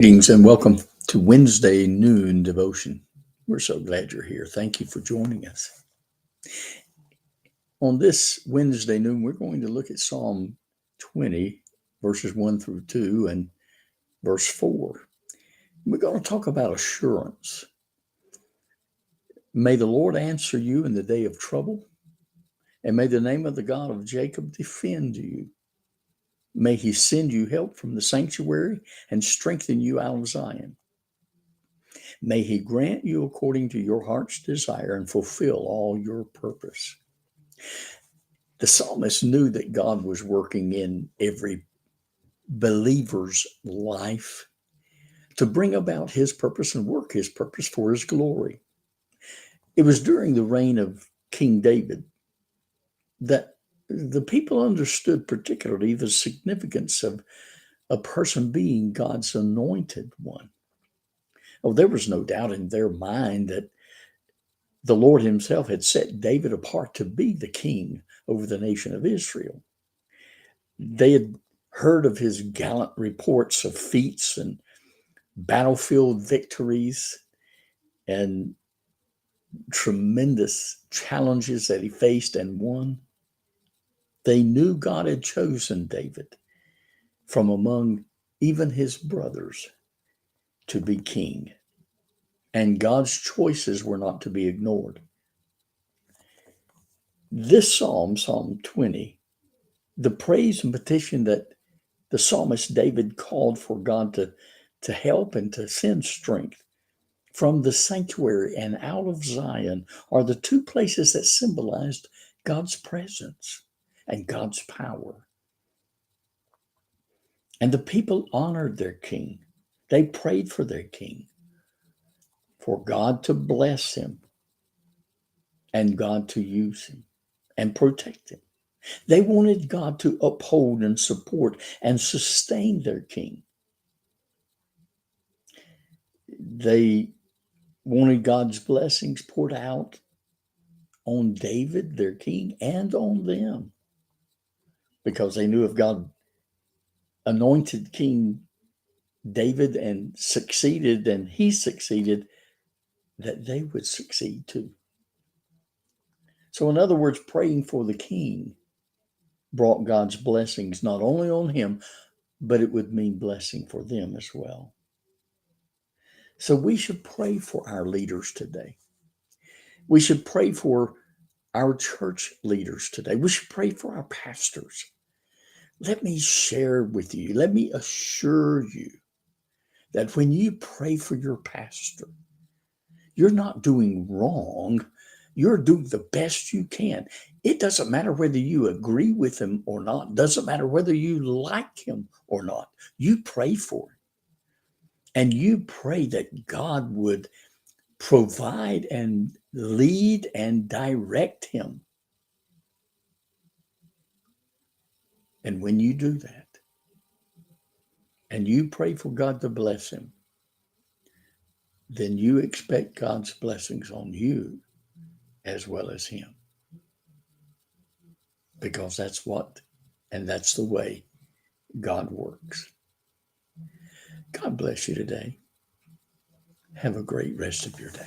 Greetings and welcome to Wednesday noon devotion. We're so glad you're here. Thank you for joining us. On this Wednesday noon, we're going to look at Psalm 20, verses 1 through 2, and verse 4. We're going to talk about assurance. May the Lord answer you in the day of trouble, and may the name of the God of Jacob defend you. May he send you help from the sanctuary and strengthen you out of Zion. May he grant you according to your heart's desire and fulfill all your purpose. The psalmist knew that God was working in every believer's life to bring about his purpose and work his purpose for his glory. It was during the reign of King David that the people understood particularly the significance of a person being God's anointed one. Oh, there was no doubt in their mind that the Lord himself had set David apart to be the king over the nation of Israel. They had heard of his gallant reports of feats and battlefield victories and tremendous challenges that he faced and won. They knew God had chosen David from among even his brothers to be king, and God's choices were not to be ignored. This psalm, Psalm 20, the praise and petition that the psalmist David called for God to help and to send strength from the sanctuary and out of Zion are the two places that symbolized God's presence and God's power. And the people honored their king. They prayed for their king, for God to bless him and God to use him and protect him. They wanted God to uphold and support and sustain their king. They wanted God's blessings poured out on David, their king, and on them, because they knew if God anointed King David and succeeded, and he succeeded, that they would succeed too. So, in other words, praying for the king brought God's blessings not only on him, but it would mean blessing for them as well. So, we should pray for our leaders today. We should pray for our church leaders today. We should pray for our pastors. Let me share with you, let me assure you that when you pray for your pastor, you're not doing wrong. You're doing the best you can. It doesn't matter whether you agree with him or not. It doesn't matter whether you like him or not. You pray for him. And you pray that God would provide and lead and direct him. And when you do that, and you pray for God to bless him, then you expect God's blessings on you as well as him. Because that's what, and that's the way God works. God bless you today. Have a great rest of your day.